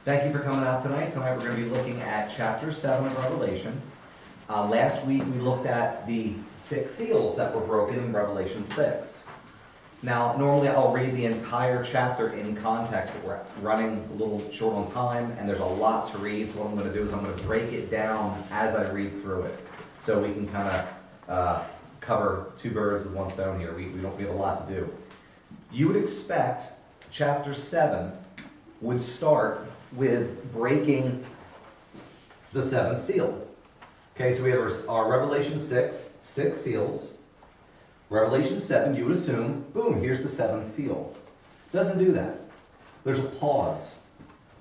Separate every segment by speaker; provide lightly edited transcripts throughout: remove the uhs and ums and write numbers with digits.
Speaker 1: Thank you for coming out tonight. Tonight we're going to be looking at chapter 7 of Revelation. Last week we looked at the 6 seals that were broken in Revelation 6. Now, normally I'll read the entire chapter in context, but we're running a little short on time, and there's a lot to read, so what I'm going to do is I'm going to break it down as I read through it, so we can kind of cover 2 birds with 1 stone here. We have a lot to do. You would expect chapter 7 would start with breaking the 7th seal. Okay, so we have our Revelation 6 seals. Revelation 7, you would assume, boom, here's the 7th seal. Doesn't do that. There's a pause.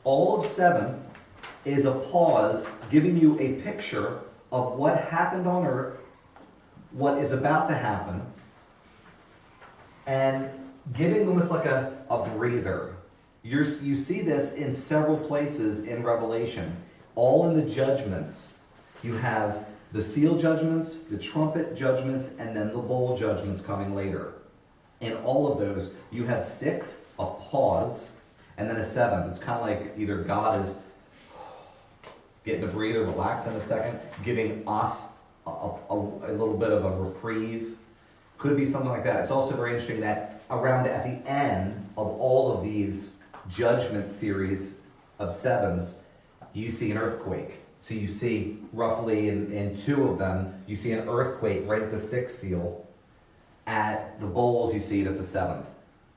Speaker 1: All of 7 is a pause giving you a picture of what happened on earth, what is about to happen, and giving almost like a breather. You see this in several places in Revelation, all in the judgments. You have the seal judgments, the trumpet judgments, and then the bowl judgments coming later. In all of those, you have 6, a pause, and then a 7th. It's kind of like either God is getting a breather, relax in a second, giving us a little bit of a reprieve. Could be something like that. It's also very interesting that around at the end of all of these judgment series of 7s, you see an earthquake. So you see roughly in 2 of them, you see an earthquake right at the 6th seal. At the bowls, you see it at the 7th.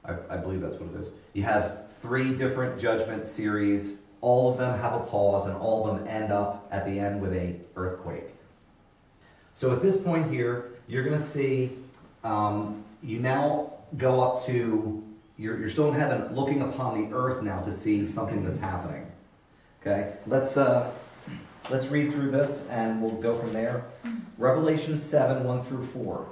Speaker 1: I believe that's what it is. You have 3 different judgment series. All of them have a pause, and all of them end up at the end with a earthquake. So at this point here, you're going to see, you now go up to, you're still in heaven, looking upon the earth now to see something that's happening. Okay, let's read through this and we'll go from there. Revelation 7, 1 through 4.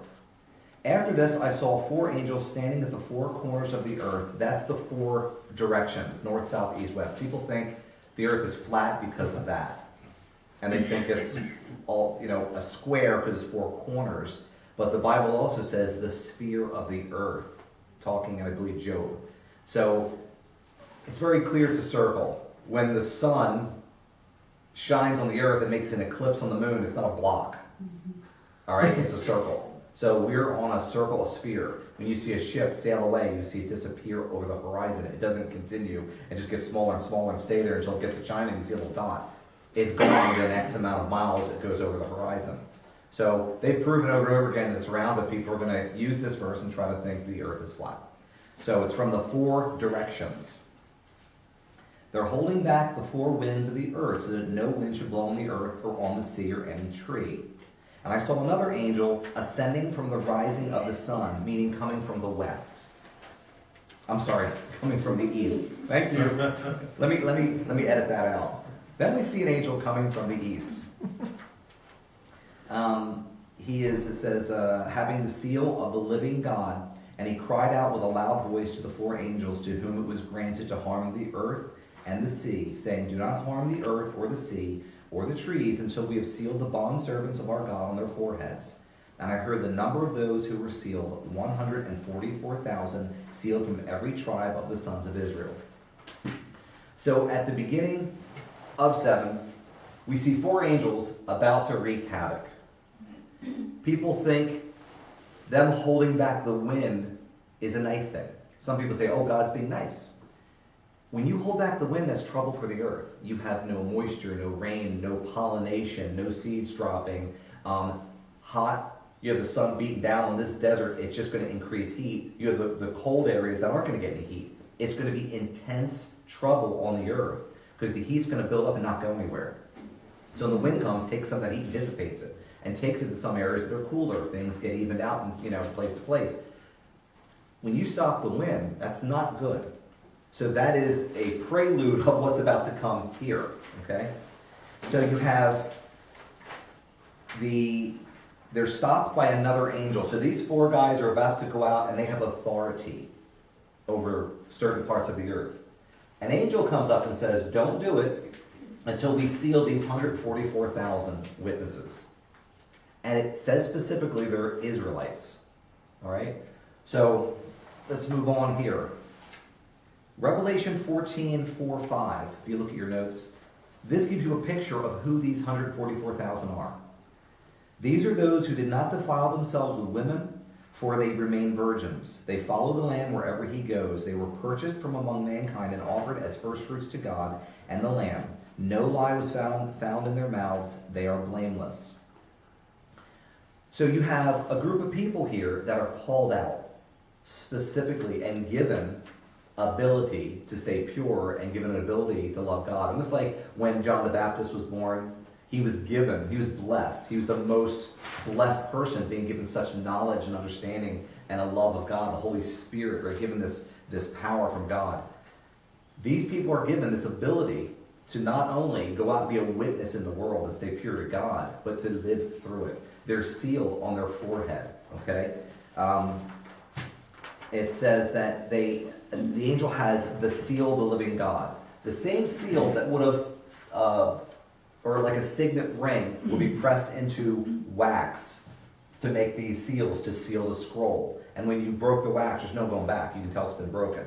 Speaker 1: After this, I saw 4 angels standing at the 4 corners of the earth. That's the 4 directions, north, south, east, west. People think the earth is flat because of that. And they think it's all, a square because it's 4 corners. But the Bible also says the sphere of the earth, talking, I believe, Job. So it's very clear it's a circle. When the sun shines on the earth and makes an eclipse on the moon, it's not a block. All right, it's a circle. So we're on a circle, a sphere. When you see a ship sail away, you see it disappear over the horizon. It doesn't continue. It just gets smaller and smaller and stay there until it gets to China and you see a little dot. It's gone within X amount of miles, it goes over the horizon. So they've proven over and over again that it's round, but people are going to use this verse and try to think the earth is flat. So it's from the 4 directions. They're holding back the 4 winds of the earth so that no wind should blow on the earth or on the sea or any tree. And I saw another angel ascending from the rising of the sun, meaning coming from the west. I'm sorry, coming from the east. Thank you. Let me edit that out. Then we see an angel coming from the east. It says, having the seal of the living God, and he cried out with a loud voice to the 4 angels to whom it was granted to harm the earth and the sea, saying, do not harm the earth or the sea or the trees until we have sealed the bondservants of our God on their foreheads. And I heard the number of those who were sealed, 144,000, sealed from every tribe of the sons of Israel. So at the beginning of 7, we see 4 angels about to wreak havoc. People think them holding back the wind is a nice thing. Some people say, oh, God's being nice. When you hold back the wind, that's trouble for the earth. You have no moisture, no rain, no pollination, no seeds dropping, hot. You have the sun beating down on this desert. It's just going to increase heat. You have the cold areas that aren't going to get any heat. It's going to be intense trouble on the earth because the heat's going to build up and not go anywhere. So when the wind comes, takes some of that heat and dissipates it, and takes it to some areas that are cooler. Things get evened out from place to place. When you stop the wind, that's not good. So that is a prelude of what's about to come here. Okay? So you have they're stopped by another angel. So these 4 guys are about to go out and they have authority over certain parts of the earth. An angel comes up and says, don't do it until we seal these 144,000 witnesses. And it says specifically they're Israelites. All right? So let's move on here. Revelation 14, 4, 5, if you look at your notes, this gives you a picture of who these 144,000 are. These are those who did not defile themselves with women, for they remain virgins. They follow the Lamb wherever he goes. They were purchased from among mankind and offered as firstfruits to God and the Lamb. No lie was found in their mouths. They are blameless. So you have a group of people here that are called out specifically and given ability to stay pure and given an ability to love God. Almost like when John the Baptist was born, he was blessed. He was the most blessed person, being given such knowledge and understanding and a love of God, the Holy Spirit, right? Given this power from God. These people are given this ability to not only go out and be a witness in the world and stay pure to God, but to live through it. They're sealed on their forehead, okay? It says that the angel has the seal of the living God. The same seal that would have, or like a signet ring, would be pressed into wax to make these seals to seal the scroll. And when you broke the wax, there's no going back. You can tell it's been broken.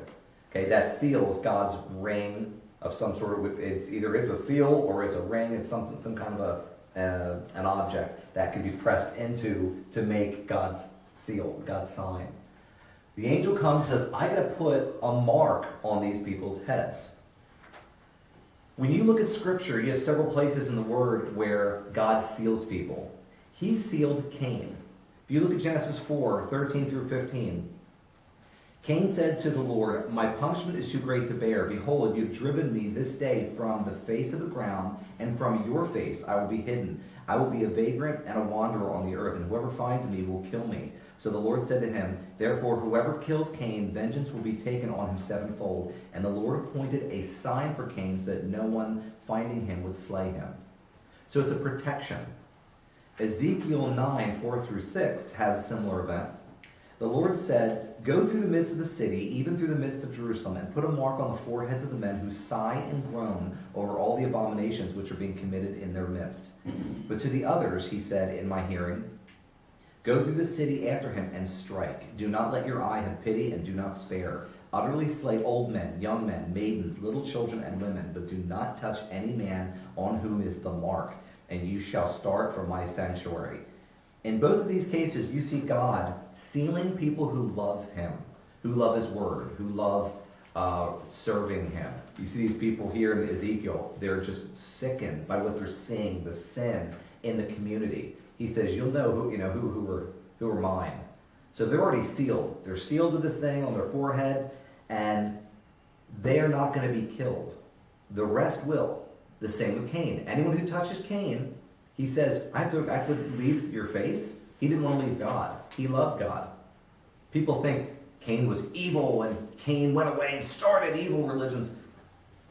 Speaker 1: Okay, that seal is God's ring of some sort of, it's either it's a seal or it's a ring. It's some kind of an object that can be pressed into to make God's seal, God's sign. The angel comes and says, I got to put a mark on these people's heads. When you look at Scripture, you have several places in the Word where God seals people. He sealed Cain. If you look at Genesis 4, 13 through 15, Cain said to the Lord, my punishment is too great to bear. Behold, you have driven me this day from the face of the ground, and from your face I will be hidden. I will be a vagrant and a wanderer on the earth, and whoever finds me will kill me. So the Lord said to him, therefore, whoever kills Cain, vengeance will be taken on him sevenfold. And the Lord appointed a sign for Cain so that no one finding him would slay him. So it's a protection. Ezekiel 9, 4 through 6 has a similar event. The Lord said, go through the midst of the city, even through the midst of Jerusalem, and put a mark on the foreheads of the men who sigh and groan over all the abominations which are being committed in their midst. But to the others, he said in my hearing, go through the city after him and strike. Do not let your eye have pity, and do not spare. Utterly slay old men, young men, maidens, little children, and women, but do not touch any man on whom is the mark, and you shall start from my sanctuary. In both of these cases, you see God sealing people who love him, who love his word, who love serving him. You see these people here in Ezekiel, they're just sickened by what they're seeing, the sin in the community. He says, you'll know who are mine. So they're already sealed. They're sealed with this thing on their forehead, and they are not going to be killed. The rest will. The same with Cain. Anyone who touches Cain, he says, I have to leave your face. He didn't want to leave God. He loved God. People think Cain was evil and Cain went away and started evil religions.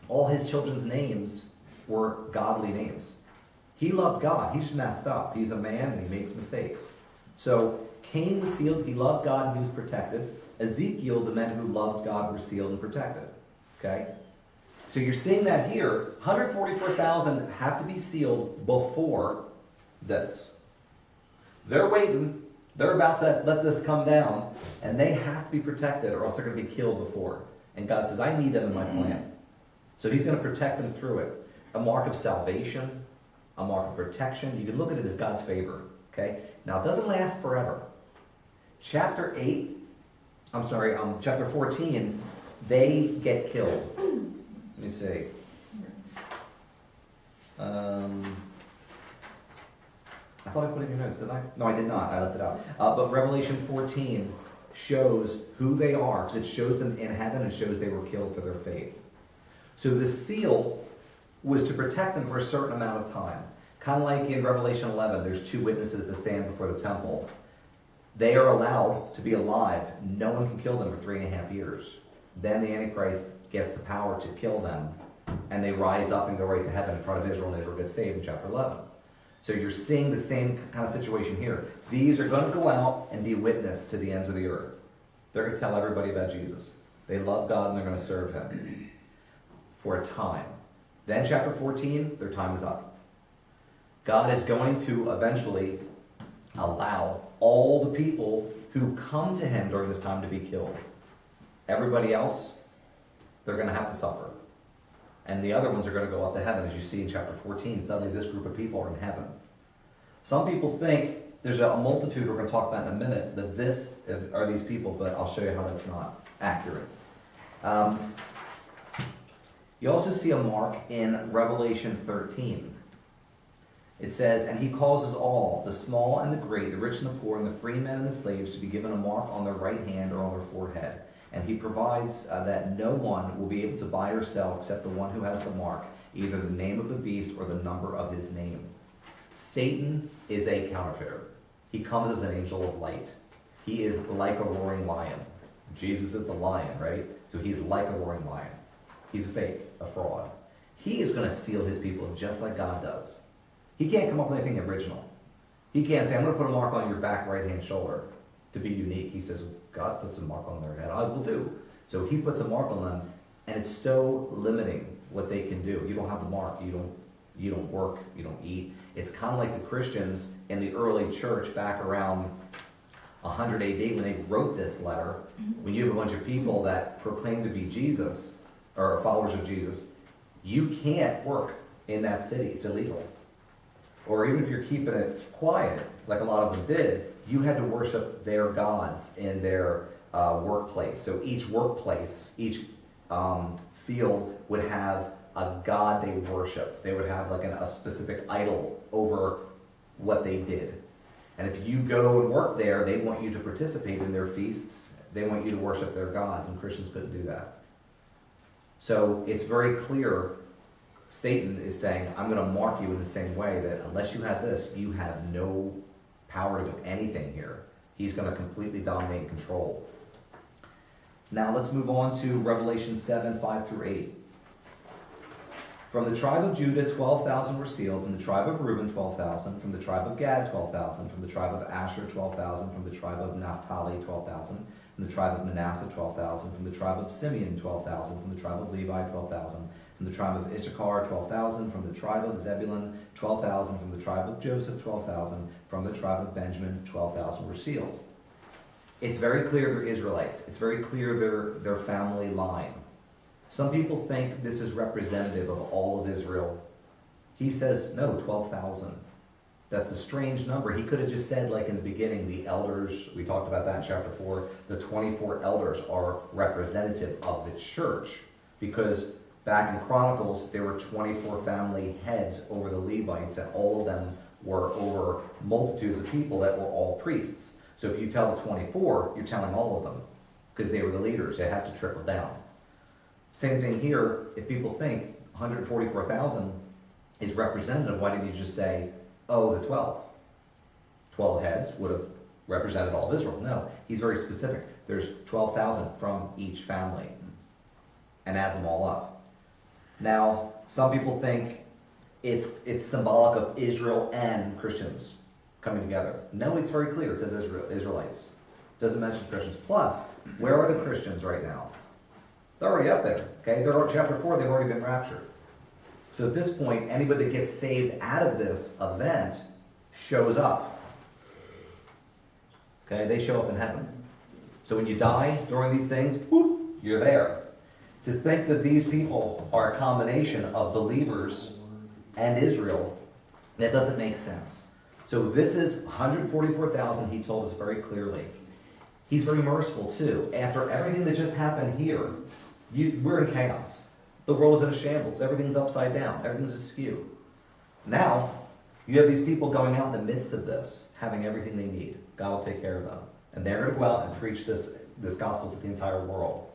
Speaker 1: All his children's names were godly names. He loved God. He just messed up. He's a man and he makes mistakes. So Cain was sealed. He loved God and he was protected. Ezekiel, the men who loved God, were sealed and protected. Okay? So you're seeing that here. 144,000 have to be sealed before this. They're waiting. They're about to let this come down, and they have to be protected or else they're going to be killed before. And God says, I need them in my plan. So he's going to protect them through it. A mark of salvation, a mark of protection. You can look at it as God's favor. Okay? Now, it doesn't last forever. Chapter 14, they get killed. Let me see. I thought I put it in your notes, didn't I? No, I did not. I left it out. But Revelation 14 shows who they are, because it shows them in heaven and shows they were killed for their faith. So the seal was to protect them for a certain amount of time. Kind of like in Revelation 11, there's two witnesses that stand before the temple. They are allowed to be alive. No one can kill them for 3.5 years. Then the Antichrist gets the power to kill them, and they rise up and go right to heaven in front of Israel, and Israel gets saved in chapter 11. So you're seeing the same kind of situation here. These are going to go out and be witness to the ends of the earth. They're going to tell everybody about Jesus. They love God and they're going to serve him for a time. Then chapter 14, their time is up. God is going to eventually allow all the people who come to him during this time to be killed. Everybody else, they're going to have to suffer. And the other ones are going to go up to heaven, as you see in chapter 14. Suddenly this group of people are in heaven. Some people think there's a multitude we're going to talk about in a minute, that this are these people, but I'll show you how that's not accurate. You also see a mark in Revelation 13. It says, and he causes all, the small and the great, the rich and the poor, and the free men and the slaves, to be given a mark on their right hand or on their forehead. And he provides that no one will be able to buy or sell except the one who has the mark, either the name of the beast or the number of his name. Satan is a counterfeiter. He comes as an angel of light. He is like a roaring lion. Jesus is the lion, right? So he's like a roaring lion. He's a fake, a fraud. He is going to steal his people just like God does. He can't come up with anything original. He can't say, I'm going to put a mark on your back right-hand shoulder to be unique. He says, God puts a mark on their head. I will do. So he puts a mark on them, and it's so limiting what they can do. You don't have the mark. You don't work. You don't eat. It's kind of like the Christians in the early church back around 100 AD when they wrote this letter. When you have a bunch of people that proclaim to be Jesus, or followers of Jesus, you can't work in that city. It's illegal. Or even if you're keeping it quiet, like a lot of them did, you had to worship their gods in their workplace. So each workplace, each field would have a god they worshipped. They would have like a specific idol over what they did. And if you go and work there, they want you to participate in their feasts. They want you to worship their gods, and Christians couldn't do that. So it's very clear Satan is saying, I'm going to mark you in the same way that unless you have this, you have no power to do anything here. He's going to completely dominate and control. Now let's move on to Revelation 7, 5 through 8. From the tribe of Judah, 12,000 were sealed. From the tribe of Reuben, 12,000. From the tribe of Gad, 12,000. From the tribe of Asher, 12,000. From the tribe of Naphtali, 12,000. From the tribe of Manasseh, 12,000. From the tribe of Simeon, 12,000. From the tribe of Levi, 12,000. From the tribe of Issachar, 12,000. From the tribe of Zebulun, 12,000. From the tribe of Joseph, 12,000. From the tribe of Benjamin, 12,000 were sealed. It's very clear they're Israelites. It's very clear their family line. Some people think this is representative of all of Israel. He says, no, 12,000. That's a strange number. He could have just said, like in the beginning, the elders, we talked about that in chapter 4, the 24 elders are representative of the church. Because back in Chronicles, there were 24 family heads over the Levites, and all of them were over multitudes of people that were all priests. So if you tell the 24, you're telling all of them, because they were the leaders. It has to trickle down. Same thing here. If people think 144,000 is representative, why didn't you just say, oh, the 12? 12 heads would have represented all of Israel. No, he's very specific. There's 12,000 from each family, and adds them all up. Now, some people think it's symbolic of Israel and Christians coming together. No, it's very clear. It says Israelites. Doesn't mention Christians. Plus, where are the Christians right now? They're already up there. Okay, they're chapter 4. They've already been raptured. So at this point, anybody that gets saved out of this event shows up. Okay, they show up in heaven. So when you die during these things, whoop, you're there. To think that these people are a combination of believers and Israel, that doesn't make sense. So this is 144,000, he told us very clearly. He's very merciful too. After everything that just happened here, we're in chaos. The world is in a shambles. Everything's upside down. Everything's askew. Now, you have these people going out in the midst of this, having everything they need. God will take care of them. And they're going to go out and preach this gospel to the entire world.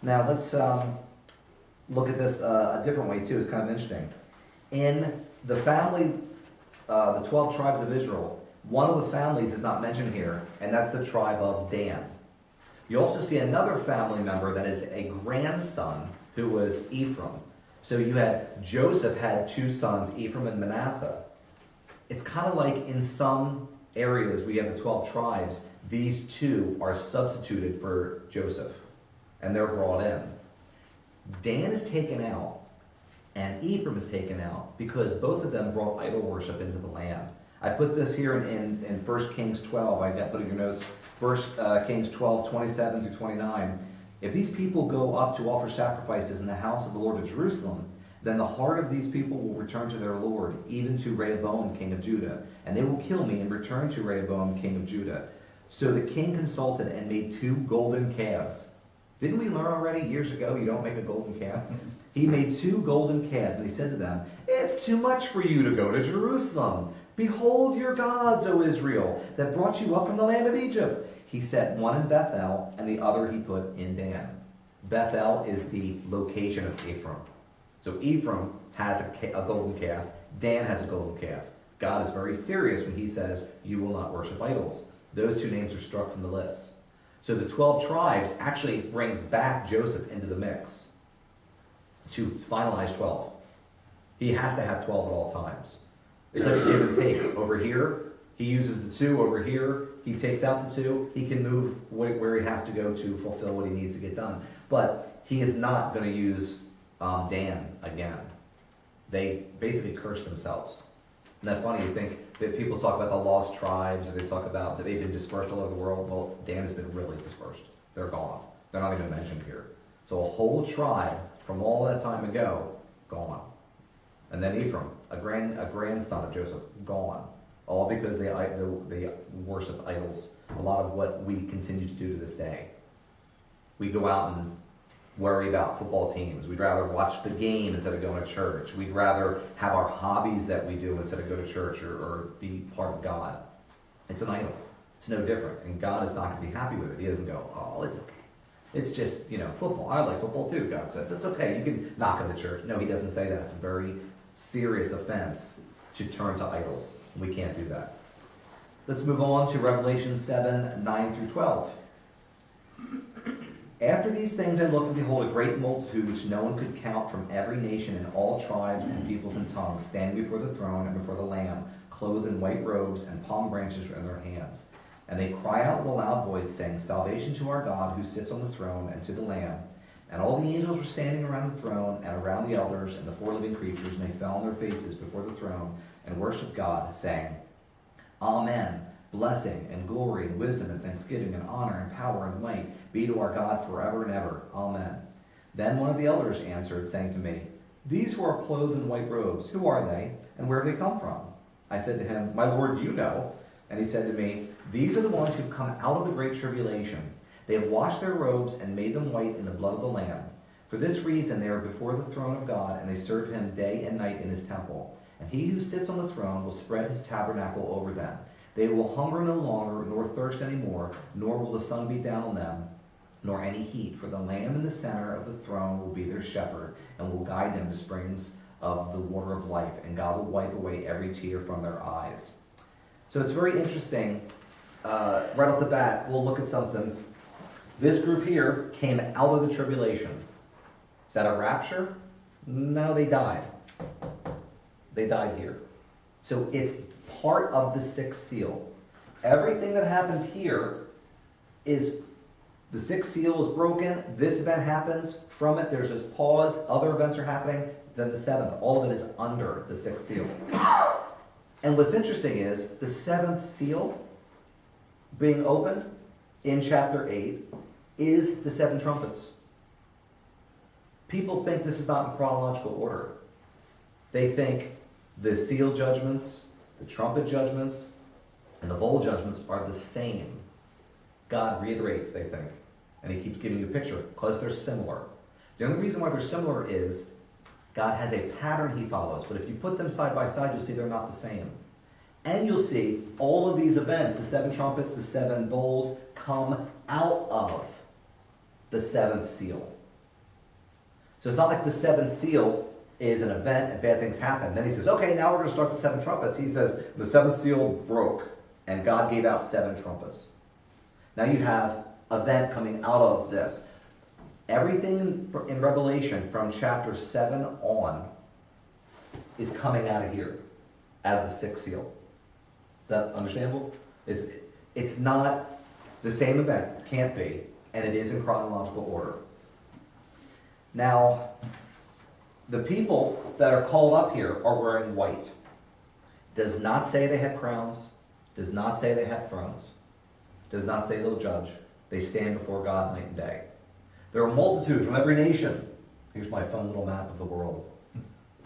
Speaker 1: Now, let's look at this a different way too. It's kind of interesting. In the family, the 12 tribes of Israel, one of the families is not mentioned here, and that's the tribe of Dan. You also see another family member that is a grandson who was Ephraim. So you had, Joseph had two sons, Ephraim and Manasseh. It's kind of like in some areas we have the 12 tribes, these two are substituted for Joseph, and they're brought in. Dan is taken out, and Ephraim is taken out, because both of them brought idol worship into the land. I put this here in 1 Kings 12. I got put in your notes. 1 Kings 12, 27 through 29. if these people go up to offer sacrifices in the house of the Lord of Jerusalem, then the heart of these people will return to their Lord, even to Rehoboam, king of Judah. And they will kill me and return to Rehoboam, king of Judah. So the king consulted and made 2 golden calves. Didn't we learn already years ago you don't make a golden calf? He made 2 golden calves, and he said to them, "It's too much for you to go to Jerusalem. Behold your gods, O Israel, that brought you up from the land of Egypt." He set one in Bethel, and the other he put in Dan. Bethel is the location of Ephraim. So Ephraim has a golden calf. Dan has a golden calf. God is very serious when he says, you will not worship idols. Those 2 names are struck from the list. So the 12 tribes actually brings back Joseph into the mix to finalize 12. He has to have 12 at all times. It's like a give and take. Over here, he uses the 2. Over here, he takes out the 2. He can move where he has to go to fulfill what he needs to get done. But he is not going to use Dan again. They basically curse themselves. Isn't that funny? You think that people talk about the lost tribes, or they talk about that they've been dispersed all over the world. Well, Dan has been really dispersed. They're gone. They're not even mentioned here. So a whole tribe from all that time ago, gone. And then Ephraim, a grandson of Joseph, gone. All because they worship idols. A lot of what we continue to do to this day. We go out and worry about football teams. We'd rather watch the game instead of going to church. We'd rather have our hobbies that we do instead of go to church or be part of God. It's an idol. It's no different. And God is not going to be happy with it. He doesn't go, oh, it's okay. It's just, football. I like football too, God says. It's okay. You can knock on the church. No, he doesn't say that. It's a very serious offense to turn to idols. We can't do that. Let's move on to Revelation 7, 9 through 12. After these things I looked, and behold, a great multitude which no one could count, from every nation and all tribes and peoples and tongues, standing before the throne and before the Lamb, clothed in white robes, and palm branches in their hands. And they cry out with a loud voice, saying, Salvation to our God who sits on the throne, and to the Lamb. And all the angels were standing around the throne and around the elders and the 4 living creatures, and they fell on their faces before the throne and worshipped God, saying, Amen. Blessing and glory and wisdom and thanksgiving and honor and power and might be to our God forever and ever. Amen. Then one of the elders answered, saying to me, These who are clothed in white robes, who are they, and where have they come from? I said to him, My Lord, you know. And he said to me, These are the ones who have come out of the great tribulation. They have washed their robes and made them white in the blood of the Lamb. For this reason they are before the throne of God, and they serve him day and night in his temple. And he who sits on the throne will spread his tabernacle over them. They will hunger no longer, nor thirst any more, nor will the sun beat down on them, nor any heat. For the Lamb in the center of the throne will be their shepherd, and will guide them to springs of the water of life, and God will wipe away every tear from their eyes. So it's very interesting. Right off the bat, we'll look at something. This group here came out of the tribulation. Is that a rapture? No, they died. They died here. So it's part of the 6th seal. Everything that happens here is the 6th seal is broken. This event happens. From it, there's this pause. Other events are happening. Then the 7th. All of it is under the 6th seal. And what's interesting is the 7th seal being opened in chapter 8 is the 7 trumpets. People think this is not in chronological order. They think the seal judgments, the trumpet judgments, and the bowl judgments are the same. God reiterates, they think. And he keeps giving you a picture because they're similar. The only reason why they're similar is God has a pattern he follows. But if you put them side by side, you'll see they're not the same. And you'll see all of these events, the 7 trumpets, the 7 bowls, come out of the 7th seal. So it's not like the 7th seal is an event and bad things happen. Then he says, okay, now we're going to start the 7 trumpets. He says, the 7th seal broke, and God gave out 7 trumpets. Now you have event coming out of this. Everything in Revelation from chapter 7 on is coming out of here, out of the 6th seal. Is that understandable? It's not the same event, can't be, and it is in chronological order. Now, the people that are called up here are wearing white. Does not say they have crowns. Does not say they have thrones. Does not say they'll judge. They stand before God night and day. There are multitudes from every nation. Here's my fun little map of the world.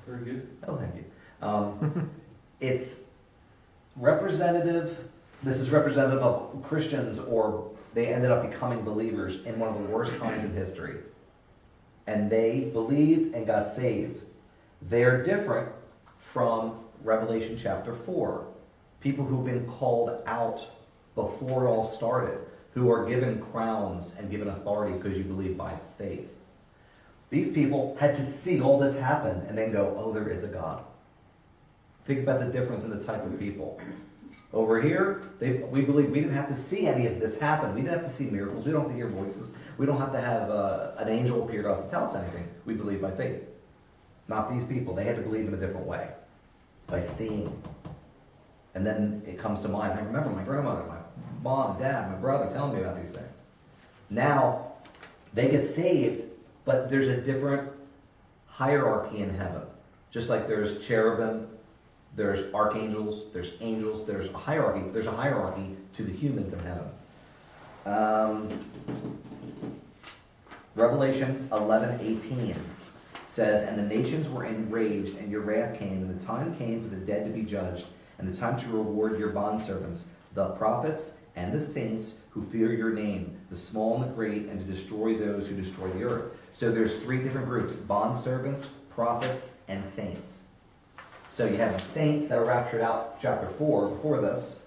Speaker 2: Very good.
Speaker 1: Oh, thank you. It's representative, this is representative of Christians, or they ended up becoming believers in one of the worst times in history. And they believed and got saved. They're different from Revelation chapter 4. People who've been called out before it all started, who are given crowns and given authority because you believe by faith. These people had to see all this happen and then go, oh, there is a God. Think about the difference in the type of people. Over here, we believe we didn't have to see any of this happen. We didn't have to see miracles. We don't have to hear voices. We don't have to have an angel appear to us to tell us anything. We believe by faith. Not these people. They had to believe in a different way, by seeing. And then it comes to mind. I remember my grandmother, my mom, dad, my brother telling me about these things. Now, they get saved, but there's a different hierarchy in heaven. Just like there's cherubim, there's archangels, there's angels, there's a hierarchy. There's a hierarchy to the humans in heaven. Revelation 11:18 says, and the nations were enraged, and your wrath came, and the time came for the dead to be judged, and the time to reward your bondservants, the prophets and the saints who fear your name, the small and the great, and to destroy those who destroy the earth. So there's three different groups: bondservants, prophets, and saints. So you have saints that are raptured out, chapter 4, before this.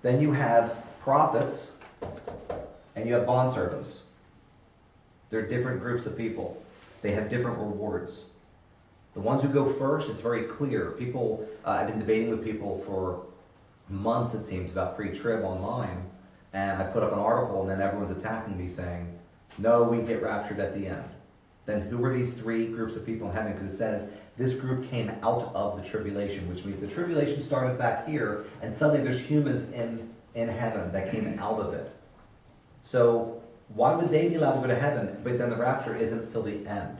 Speaker 1: Then you have prophets, and you have bondservants. They're different groups of people. They have different rewards. The ones who go first, it's very clear. People, I've been debating with people for months, it seems, about pre-trib online, and I put up an article, and then everyone's attacking me saying, no, we get raptured at the end. Then who are these three groups of people in heaven? Because it says this group came out of the tribulation, which means the tribulation started back here, and suddenly there's humans in heaven that came out of it. So why would they be allowed to go to heaven, but then the rapture isn't till the end?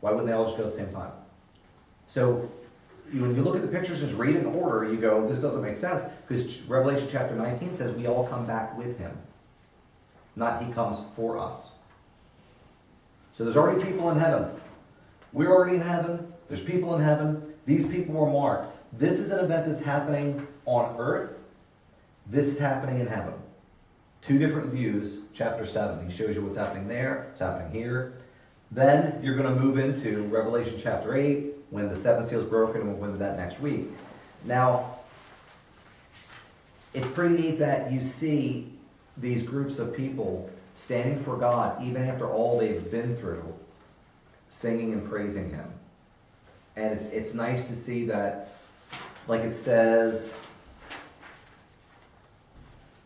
Speaker 1: Why wouldn't they all just go at the same time? So when you look at the pictures and just read it in order, you go, this doesn't make sense, because Revelation chapter 19 says we all come back with him, not he comes for us. So there's already people in heaven. We're already in heaven. There's people in heaven. These people were marked. This is an event that's happening on earth. This is happening in heaven. Two different views, chapter 7. He shows you what's happening there, what's happening here. Then you're going to move into Revelation chapter 8, when the seventh seal is broken, and we'll go into that next week. Now, it's pretty neat that you see these groups of people standing for God, even after all they've been through, singing and praising him. And it's nice to see that, like it says,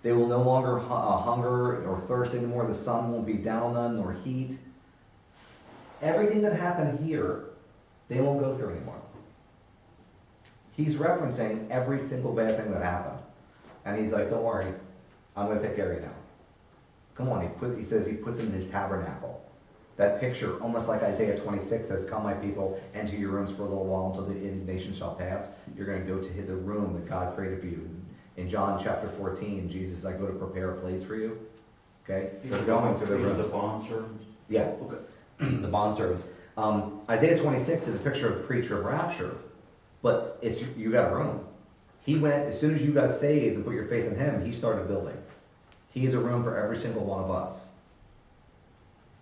Speaker 1: they will no longer hunger or thirst anymore. The sun won't be down on them, nor heat. Everything that happened here, they won't go through anymore. He's referencing every single bad thing that happened. And he's like, don't worry, I'm going to take care of you now. Come on, he says he puts him in his tabernacle. That picture, almost like Isaiah 26 says, come my people, enter your rooms for a little while until the indignation shall pass. You're going to go to the room that God created for you. In John chapter 14, Jesus says, I go to prepare a place for you. Okay? They're going to the rooms.
Speaker 2: The bondservants?
Speaker 1: Yeah. Okay. The bondservants. Isaiah 26 is a picture of pre-trib rapture, but you got a room. He went, as soon as you got saved and put your faith in him, he started building. He is a room for every single one of us.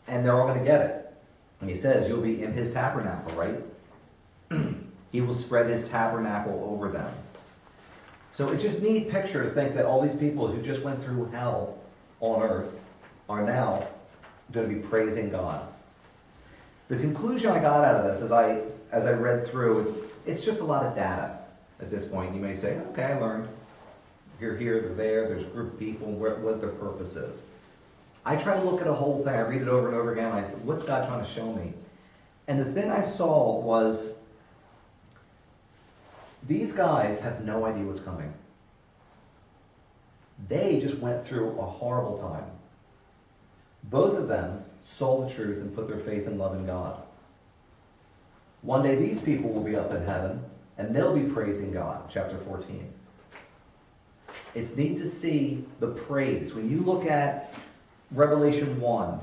Speaker 1: And they're all going to get it. And he says, you'll be in his tabernacle, right? He will spread his tabernacle over them. So it's just a neat picture to think that all these people who just went through hell on earth are now going to be praising God. The conclusion I got out of this, as I read through, it's just a lot of data at this point. You may say, okay, I learned. You're here, they're there, there's a group of people, what their purpose is. I try to look at a whole thing. I read it over and over again. I say, what's God trying to show me? And the thing I saw was, these guys have no idea what's coming. They just went through a horrible time. Both of them saw the truth and put their faith and love in God. One day these people will be up in heaven and they'll be praising God, chapter 14. It's neat to see the praise. When you look at Revelation 1,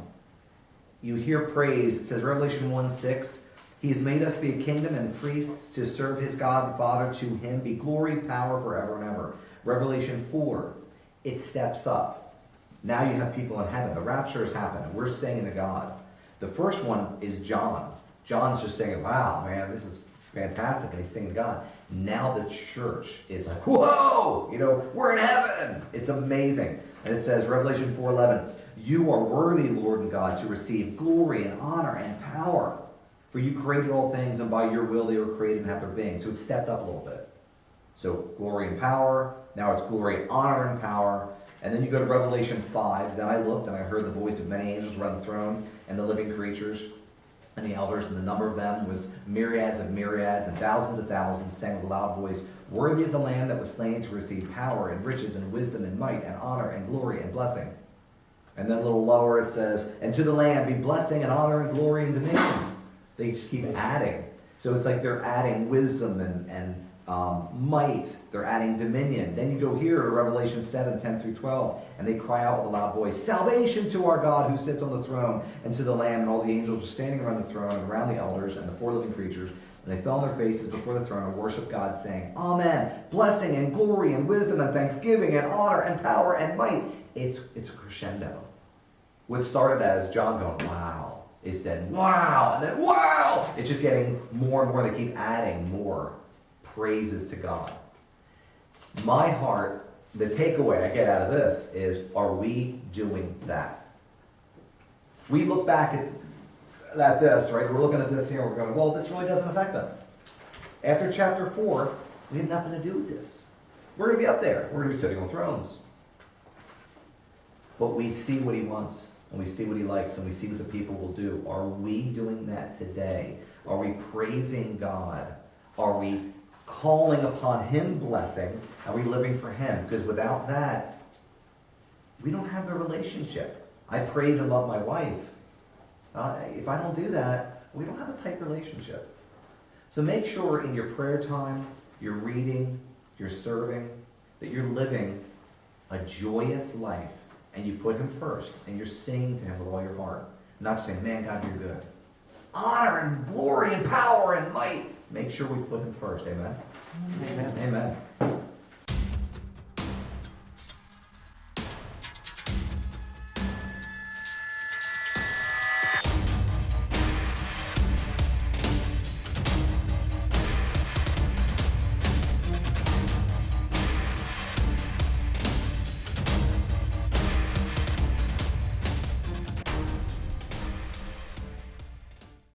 Speaker 1: you hear praise. It says, Revelation 1:6, He's made us be a kingdom and priests to serve his God and Father. To him be glory, power forever and ever. Revelation 4, it steps up. Now you have people in heaven. The rapture has happened, and we're singing to God. The first one is John. John's just saying, wow, man, this is fantastic, and he's singing to God. Now the church is like, whoa, we're in heaven. It's amazing. And it says, Revelation 4:11, you are worthy, Lord and God, to receive glory and honor and power. For you created all things, and by your will they were created and have their being. So it stepped up a little bit. So glory and power. Now it's glory, honor, and power. And then you go to Revelation 5. Then I looked, and I heard the voice of many angels around the throne, and the living creatures, and the elders, and the number of them was myriads of myriads, and thousands of thousands, saying with a loud voice, worthy is the Lamb that was slain to receive power, and riches, and wisdom, and might, and honor, and glory, and blessing. And then a little lower it says, and to the Lamb be blessing, and honor, and glory, and dominion. They just keep adding. So it's like they're adding wisdom and might. They're adding dominion. Then you go here to Revelation 7:10-12, and they cry out with a loud voice, salvation to our God who sits on the throne, and to the Lamb. And all the angels were standing around the throne, and around the elders, and the four living creatures. And they fell on their faces before the throne and worshiped God, saying, Amen. Blessing and glory and wisdom and thanksgiving and honor and power and might. It's a crescendo. What started as John going, wow. It's then wow, and then wow. It's just getting more and more. They keep adding more praises to God. My heart, the takeaway I get out of this is, are we doing that? We look back at this, right? We're looking at this here, we're going, well, this really doesn't affect us. After chapter 4, we have nothing to do with this. We're going to be up there. We're going to be sitting on thrones. But we see what he wants. And we see what he likes, and we see what the people will do. Are we doing that today? Are we praising God? Are we calling upon him blessings? Are we living for him? Because without that, we don't have the relationship. I praise and love my wife. If I don't do that, we don't have a tight relationship. So make sure in your prayer time, your reading, your serving, that you're living a joyous life. And you put him first, and you're singing to him with all your heart. Not just saying, man, God, you're good. Honor and glory and power and might. Make sure we put him first. Amen?
Speaker 3: Amen.
Speaker 1: Amen.